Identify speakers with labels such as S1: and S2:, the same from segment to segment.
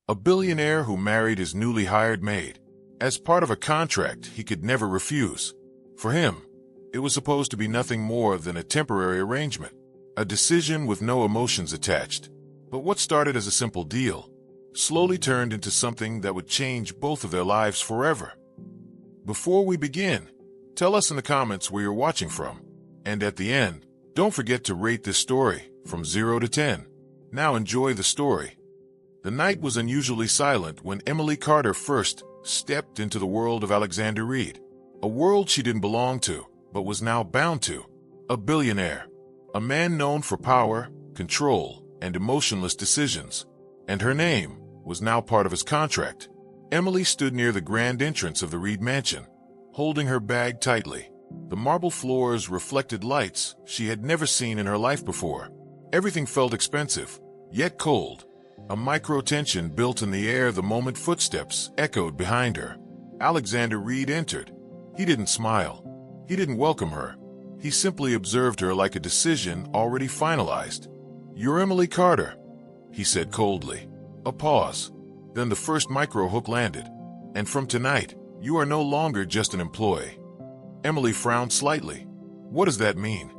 S1: a billionaire who married his newly hired maid. As part of a contract he could never refuse. For him, it was supposed to be nothing more than a temporary arrangement, a decision with no emotions attached. But what started as a simple deal slowly turned into something that would change both of their lives forever. Before we begin, tell us in the comments where you're watching from. And at the end, don't forget to rate this story from 0 to 10. Now enjoy the story. The night was unusually silent when Emily Carter first stepped into the world of Alexander Reed. A world she didn't belong to, but was now bound to. A billionaire. A man known for power, control, and emotionless decisions. And her name was now part of his contract. Emily stood near the grand entrance of the Reed mansion, holding her bag tightly. The marble floors reflected lights she had never seen in her life before. Everything felt expensive, yet cold. A micro-tension built in the air the moment footsteps echoed behind her. Alexander Reed entered. He didn't smile. He didn't welcome her. He simply observed her like a decision already finalized. "You're Emily Carter," he said coldly. A pause. Then the first micro-hook landed. "And from tonight, you are no longer just an employee." Emily frowned slightly. "What does that mean?"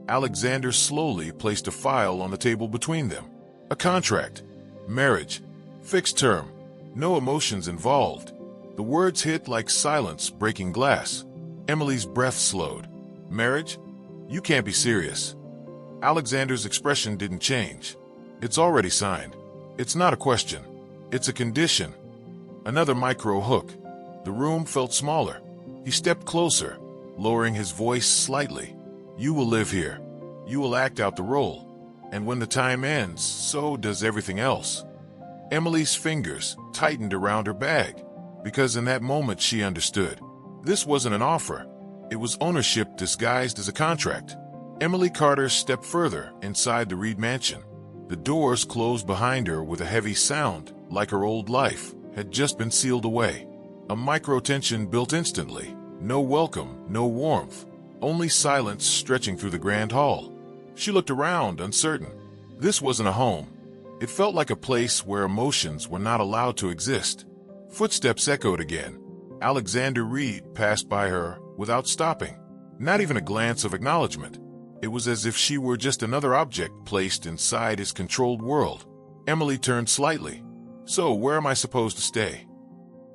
S1: Alexander slowly placed a file on the table between them. A contract. Marriage. Fixed term. No emotions involved. The words hit like silence breaking glass. Emily's breath slowed. "Marriage? You can't be serious." Alexander's expression didn't change. "It's already signed. It's not a question. It's a condition." Another micro hook. The room felt smaller. He stepped closer, lowering his voice slightly. "You will live here. You will act out the role. And when the time ends, so does everything else." Emily's fingers tightened around her bag, because in that moment she understood. This wasn't an offer. It was ownership disguised as a contract. Emily Carter stepped further inside the Reed mansion. The doors closed behind her with a heavy sound, like her old life had just been sealed away. A micro-tension built instantly. No welcome, no warmth, only silence stretching through the grand hall. She looked around, uncertain. This wasn't a home. It felt like a place where emotions were not allowed to exist. Footsteps echoed again. Alexander Reed passed by her without stopping. Not even a glance of acknowledgement. It was as if she were just another object placed inside his controlled world. Emily turned slightly. "So, where am I supposed to stay?"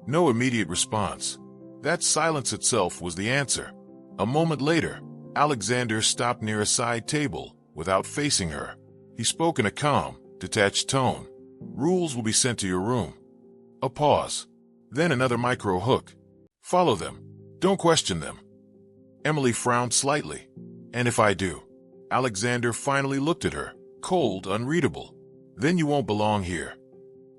S1: No immediate response. That silence itself was the answer. A moment later, Alexander stopped near a side table without facing her. He spoke in a calm, detached tone. "Rules will be sent to your room." A pause. Then another micro hook. "Follow them. Don't question them." Emily frowned slightly. "And if I do?" Alexander finally looked at her, cold, unreadable. "Then you won't belong here."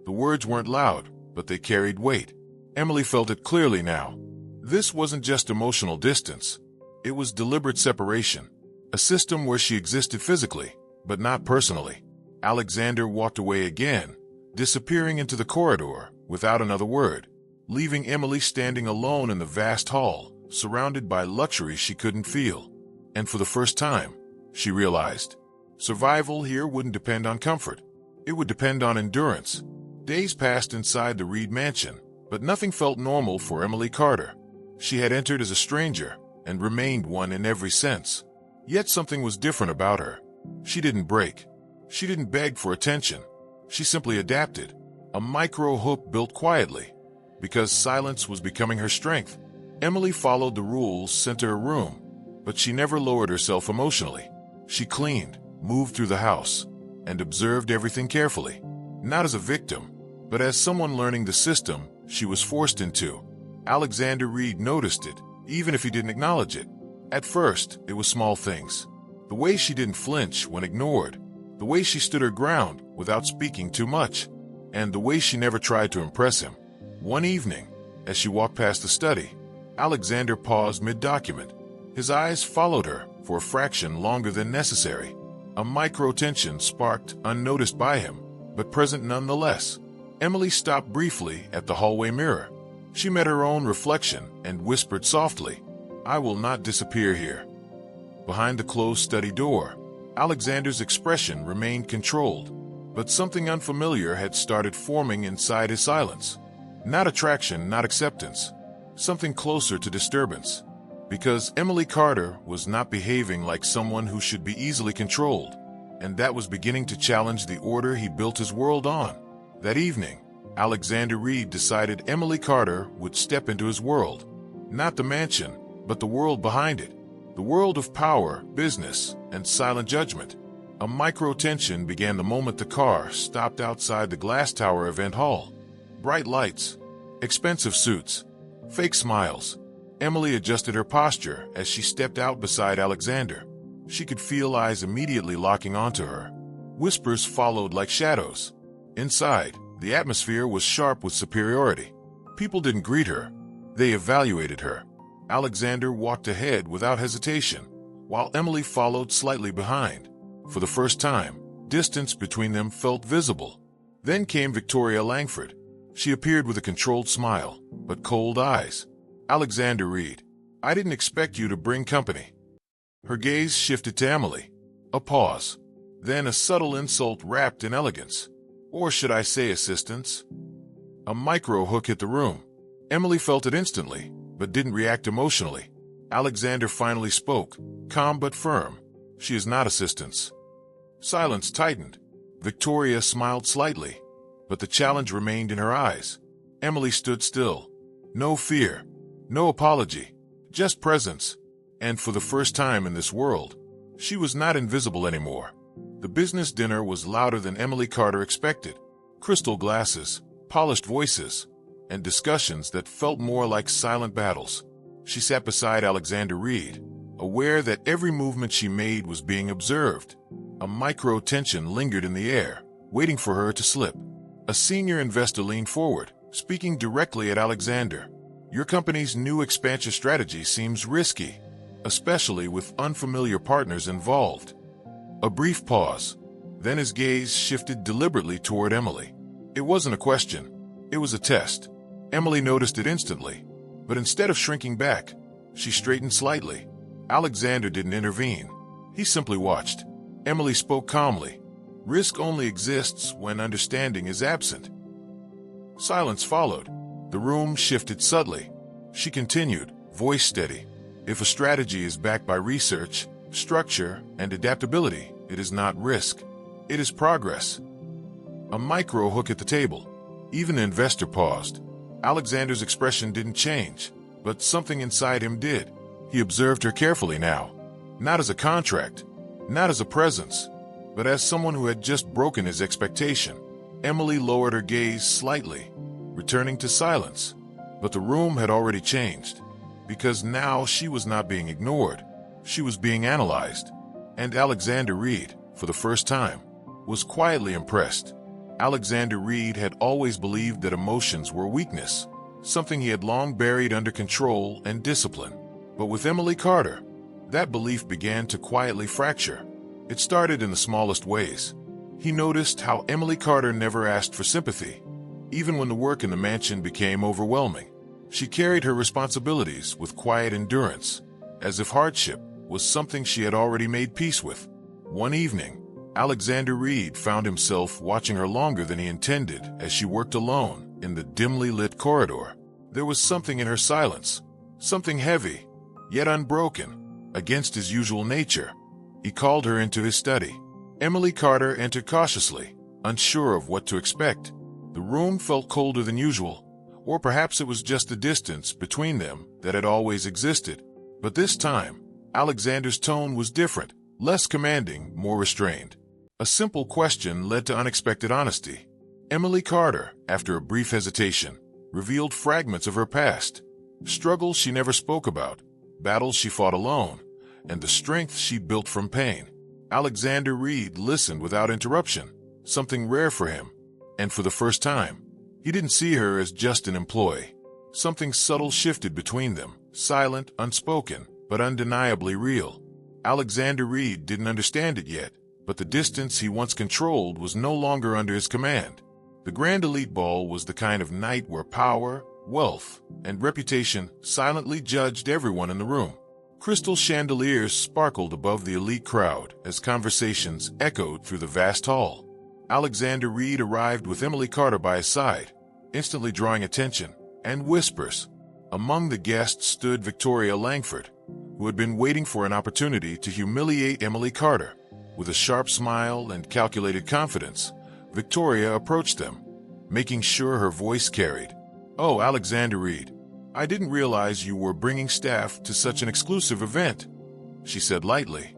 S1: The words weren't loud, but they carried weight. Emily felt it clearly now. This wasn't just emotional distance. It was deliberate separation. A system where she existed physically, but not personally. Alexander walked away again, disappearing into the corridor without another word, leaving Emily standing alone in the vast hall, surrounded by luxury she couldn't feel. And for the first time, she realized, survival here wouldn't depend on comfort. It would depend on endurance. Days passed inside the Reed mansion, but nothing felt normal for Emily Carter. She had entered as a stranger and remained one in every sense. Yet something was different about her. She didn't break. She didn't beg for attention. She simply adapted. A micro hook built quietly, because silence was becoming her strength. Emily followed the rules sent to her room, but she never lowered herself emotionally. She cleaned, moved through the house, and observed everything carefully. Not as a victim, but as someone learning the system she was forced into. Alexander Reed noticed it, even if he didn't acknowledge it. At first, it was small things. The way she didn't flinch when ignored, the way she stood her ground without speaking too much, and the way she never tried to impress him. One evening, as she walked past the study, Alexander paused mid-document. His eyes followed her for a fraction longer than necessary. A micro-tension sparked, unnoticed by him, but present nonetheless. Emily stopped briefly at the hallway mirror. She met her own reflection and whispered softly, "I will not disappear here." Behind the closed study door, Alexander's expression remained controlled. But something unfamiliar had started forming inside his silence. Not attraction, not acceptance. Something closer to disturbance. Because Emily Carter was not behaving like someone who should be easily controlled, and that was beginning to challenge the order he built his world on. That evening, Alexander Reed decided Emily Carter would step into his world. Not the mansion, but the world behind it. The world of power, business, and silent judgment. A micro-tension began the moment the car stopped outside the Glass Tower event hall. Bright lights, expensive suits, fake smiles. Emily adjusted her posture as she stepped out beside Alexander. She could feel eyes immediately locking onto her. Whispers followed like shadows. Inside, the atmosphere was sharp with superiority. People didn't greet her. They evaluated her. Alexander walked ahead without hesitation, while Emily followed slightly behind. For the first time, distance between them felt visible. Then came Victoria Langford. She appeared with a controlled smile, but cold eyes. Alexander Reed, I didn't expect you to bring company. Her gaze shifted to Emily. A pause. Then a subtle insult wrapped in elegance. Or should I say assistance? A micro hook hit the room. Emily felt it instantly, but didn't react emotionally. Alexander finally spoke, calm but firm. She is not assistance. Silence tightened. Victoria smiled slightly, but the challenge remained in her eyes. Emily stood still. No fear, no apology, just presence. And for the first time in this world, she was not invisible anymore. The business dinner was louder than Emily Carter expected. Crystal glasses, polished voices, and discussions that felt more like silent battles. She sat beside Alexander Reed, aware that every movement she made was being observed. A micro-tension lingered in the air, waiting for her to slip. A senior investor leaned forward, speaking directly at Alexander. Your company's new expansion strategy seems risky, especially with unfamiliar partners involved. A brief pause. Then his gaze shifted deliberately toward Emily. It wasn't a question. It was a test. Emily noticed it instantly, but instead of shrinking back, she straightened slightly. Alexander didn't intervene. He simply watched. Emily spoke calmly. Risk only exists when understanding is absent. Silence followed. The room shifted subtly. She continued, voice steady. If a strategy is backed by research, structure, and adaptability, it is not risk. It is progress. A micro hook at the table. Even the investor paused. Alexander's expression didn't change, but something inside him did. He observed her carefully now. Not as a contract, not as a presence, but as someone who had just broken his expectation. Emily lowered her gaze slightly, returning to silence. But the room had already changed, because now she was not being ignored. She was being analyzed. And Alexander Reed, for the first time, was quietly impressed. Alexander Reed had always believed that emotions were weakness, something he had long buried under control and discipline. But with Emily Carter, that belief began to quietly fracture. It started in the smallest ways. He noticed how Emily Carter never asked for sympathy, even when the work in the mansion became overwhelming. She carried her responsibilities with quiet endurance, as if hardship was something she had already made peace with. One evening, Alexander Reed found himself watching her longer than he intended as she worked alone in the dimly lit corridor. There was something in her silence, something heavy, yet unbroken, against his usual nature. He called her into his study. Emily Carter entered cautiously, unsure of what to expect. The room felt colder than usual, or perhaps it was just the distance between them that had always existed. But this time, Alexander's tone was different, less commanding, more restrained. A simple question led to unexpected honesty. Emily Carter, after a brief hesitation, revealed fragments of her past, struggles she never spoke about, battles she fought alone, and the strength she built from pain. Alexander Reed listened without interruption, something rare for him. And for the first time, he didn't see her as just an employee. Something subtle shifted between them, silent, unspoken, but undeniably real. Alexander Reed didn't understand it yet, but the distance he once controlled was no longer under his command. The Grand Elite Ball was the kind of night where power, wealth, and reputation silently judged everyone in the room. Crystal chandeliers sparkled above the elite crowd as conversations echoed through the vast hall. Alexander Reed arrived with Emily Carter by his side, instantly drawing attention, and whispers. Among the guests stood Victoria Langford, who had been waiting for an opportunity to humiliate Emily Carter. With a sharp smile and calculated confidence, Victoria approached them, making sure her voice carried. "Oh, Alexander Reed, I didn't realize you were bringing staff to such an exclusive event," she said lightly,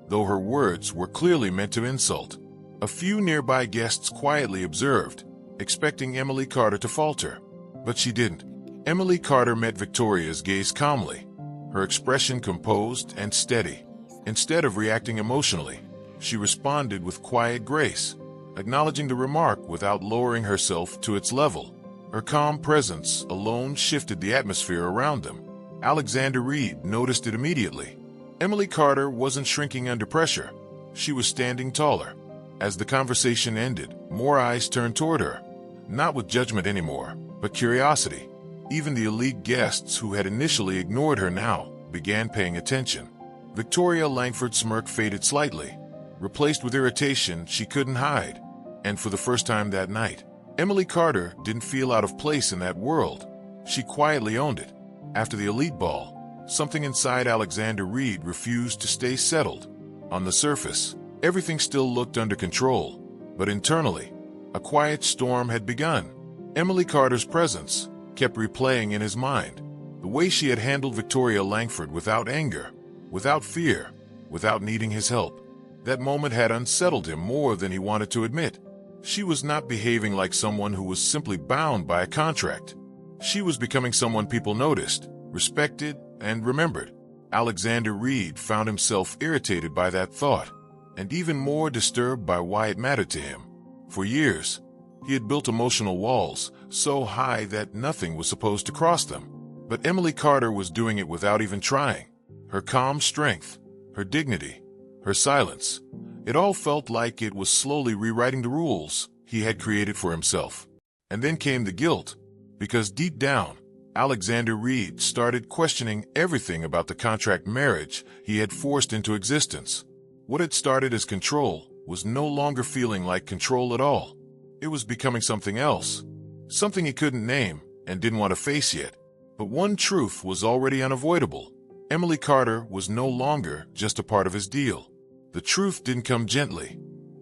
S1: though her words were clearly meant to insult. A few nearby guests quietly observed, expecting Emily Carter to falter. But she didn't. Emily Carter met Victoria's gaze calmly, her expression composed and steady. Instead of reacting emotionally, she responded with quiet grace, acknowledging the remark without lowering herself to its level. Her calm presence alone shifted the atmosphere around them. Alexander Reed noticed it immediately. Emily Carter wasn't shrinking under pressure. She was standing taller. As the conversation ended, more eyes turned toward her, not with judgment anymore, but curiosity. Even the elite guests who had initially ignored her now began paying attention. Victoria Langford's smirk faded slightly, replaced with irritation she couldn't hide. And for the first time that night, Emily Carter didn't feel out of place in that world. She quietly owned it. After the elite ball, something inside Alexander Reed refused to stay settled. On the surface, everything still looked under control, but internally, a quiet storm had begun. Emily Carter's presence kept replaying in his mind. The way she had handled Victoria Langford without anger, without fear, without needing his help. That moment had unsettled him more than he wanted to admit. She was not behaving like someone who was simply bound by a contract. She was becoming someone people noticed, respected, and remembered. Alexander Reed found himself irritated by that thought, and even more disturbed by why it mattered to him. For years, he had built emotional walls so high that nothing was supposed to cross them. But Emily Carter was doing it without even trying. Her calm strength, her dignity, her silence, it all felt like it was slowly rewriting the rules he had created for himself. And then came the guilt, because deep down, Alexander Reed started questioning everything about the contract marriage he had forced into existence. What had started as control was no longer feeling like control at all. It was becoming something else, something he couldn't name and didn't want to face yet. But one truth was already unavoidable. Emily Carter was no longer just a part of his deal. The truth didn't come gently.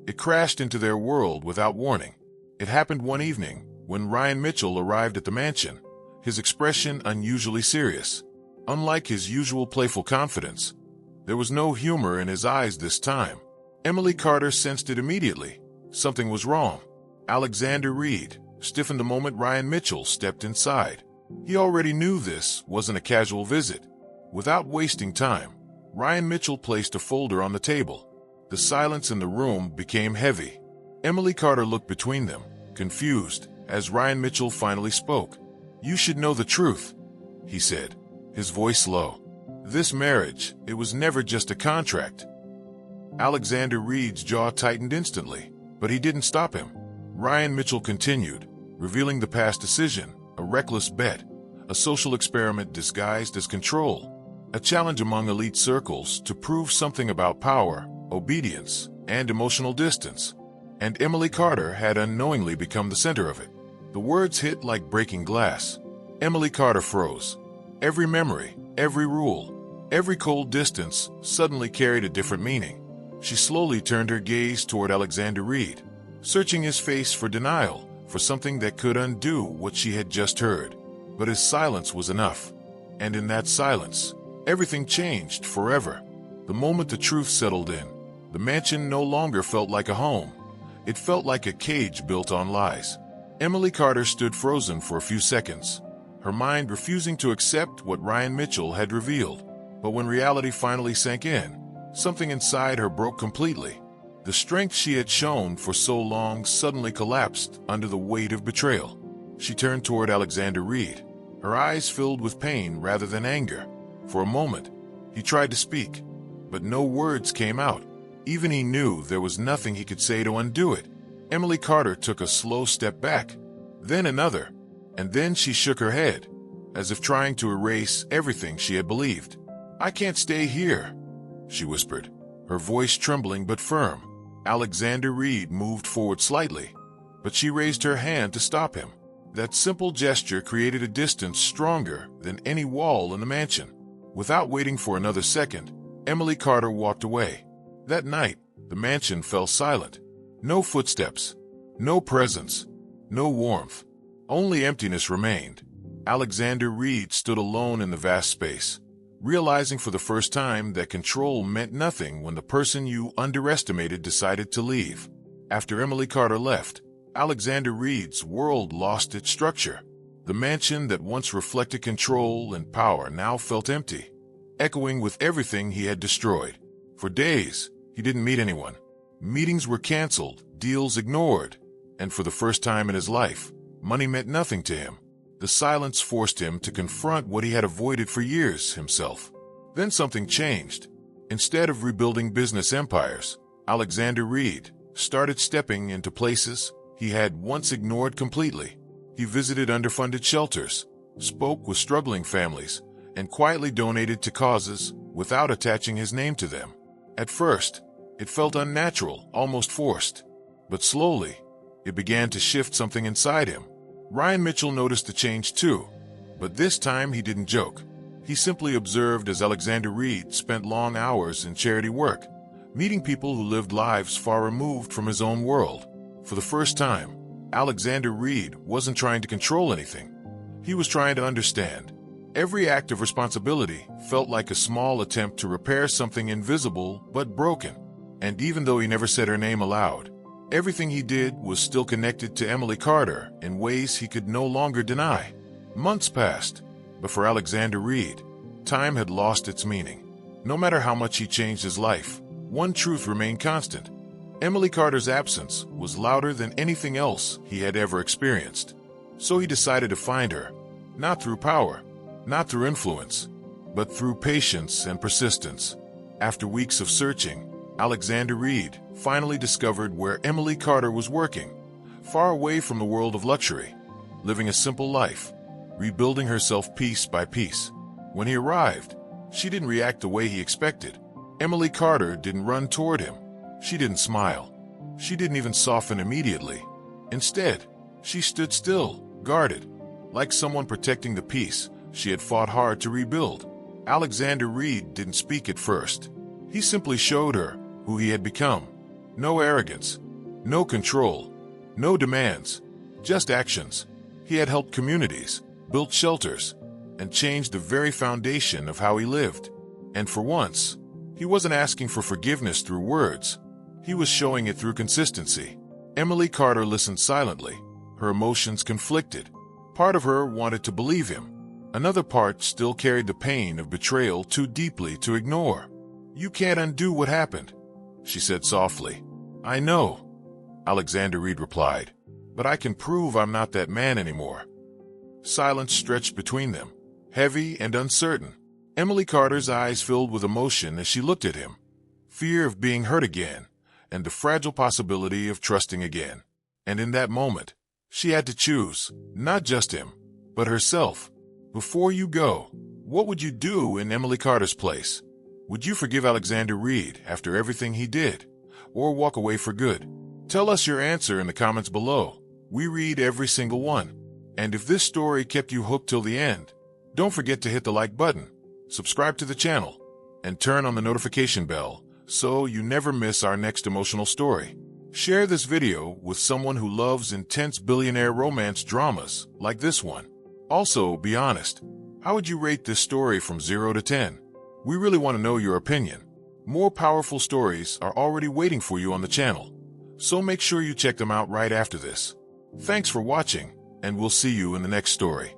S1: It crashed into their world without warning. It happened one evening when Ryan Mitchell arrived at the mansion, his expression unusually serious. Unlike his usual playful confidence, there was no humor in his eyes this time. Emily Carter sensed it immediately. Something was wrong. Alexander Reed stiffened the moment Ryan Mitchell stepped inside. He already knew this wasn't a casual visit. Without wasting time, Ryan Mitchell placed a folder on the table. The silence in the room became heavy. Emily Carter looked between them, confused, as Ryan Mitchell finally spoke. "You should know the truth," he said, his voice low. "This marriage, it was never just a contract." Alexander Reed's jaw tightened instantly, but he didn't stop him. Ryan Mitchell continued, revealing the past decision, a reckless bet, a social experiment disguised as control, a challenge among elite circles to prove something about power, obedience, and emotional distance. And Emily Carter had unknowingly become the center of it. The words hit like breaking glass. Emily Carter froze. Every memory, every rule, every cold distance suddenly carried a different meaning. She slowly turned her gaze toward Alexander Reed, searching his face for denial, for something that could undo what she had just heard. But his silence was enough. And in that silence, everything changed forever. The moment the truth settled in, the mansion no longer felt like a home. It felt like a cage built on lies. Emily Carter stood frozen for a few seconds, her mind refusing to accept what Ryan Mitchell had revealed. But when reality finally sank in, something inside her broke completely. The strength she had shown for so long suddenly collapsed under the weight of betrayal. She turned toward Alexander Reed, her eyes filled with pain rather than anger. For a moment, he tried to speak, but no words came out. Even he knew there was nothing he could say to undo it. Emily Carter took a slow step back, then another, and then she shook her head, as if trying to erase everything she had believed. "I can't stay here," she whispered, her voice trembling but firm. Alexander Reed moved forward slightly, but she raised her hand to stop him. That simple gesture created a distance stronger than any wall in the mansion. Without waiting for another second, Emily Carter walked away. That night, the mansion fell silent. No footsteps, no presence, no warmth. Only emptiness remained. Alexander Reed stood alone in the vast space, realizing for the first time that control meant nothing when the person you underestimated decided to leave. After Emily Carter left, Alexander Reed's world lost its structure. The mansion that once reflected control and power now felt empty, echoing with everything he had destroyed. For days, he didn't meet anyone. Meetings were canceled, deals ignored, and for the first time in his life, money meant nothing to him. The silence forced him to confront what he had avoided for years himself. Then something changed. Instead of rebuilding business empires, Alexander Reed started stepping into places he had once ignored completely. He visited underfunded shelters, spoke with struggling families, and quietly donated to causes without attaching his name to them. At first, it felt unnatural, almost forced. But slowly, it began to shift something inside him. Ryan Mitchell noticed the change too, but this time he didn't joke. He simply observed as Alexander Reed spent long hours in charity work, meeting people who lived lives far removed from his own world. For the first time, Alexander Reed wasn't trying to control anything. He was trying to understand. Every act of responsibility felt like a small attempt to repair something invisible but broken. And even though he never said her name aloud, everything he did was still connected to Emily Carter in ways he could no longer deny. Months passed, but for Alexander Reed, time had lost its meaning. No matter how much he changed his life, one truth remained constant. Emily Carter's absence was louder than anything else he had ever experienced. So he decided to find her, not through power, not through influence, but through patience and persistence. After weeks of searching, Alexander Reed finally discovered where Emily Carter was working, far away from the world of luxury, living a simple life, rebuilding herself piece by piece. When he arrived, she didn't react the way he expected. Emily Carter didn't run toward him. She didn't smile. She didn't even soften immediately. Instead, she stood still, guarded, like someone protecting the peace she had fought hard to rebuild. Alexander Reed didn't speak at first. He simply showed her who he had become. No arrogance, no control, no demands, just actions. He had helped communities, built shelters, and changed the very foundation of how he lived. And for once, he wasn't asking for forgiveness through words. He was showing it through consistency. Emily Carter listened silently, her emotions conflicted. Part of her wanted to believe him. Another part still carried the pain of betrayal too deeply to ignore. "You can't undo what happened," she said softly. "I know," Alexander Reed replied, "but I can prove I'm not that man anymore." Silence stretched between them, heavy and uncertain. Emily Carter's eyes filled with emotion as she looked at him. Fear of being hurt again, and the fragile possibility of trusting again. And in that moment, she had to choose, not just him, but herself. Before you go, what would you do in Emily Carter's place? Would you forgive Alexander Reed after everything he did, or walk away for good? Tell us your answer in the comments below. We read every single one. And if this story kept you hooked till the end, don't forget to hit the like button, subscribe to the channel, and turn on the notification bell so you never miss our next emotional story. Share this video with someone who loves intense billionaire romance dramas like this one. Also, be honest. How would you rate this story from 0 to 10? We really want to know your opinion. More powerful stories are already waiting for you on the channel, so make sure you check them out right after this. Thanks for watching, and we'll see you in the next story.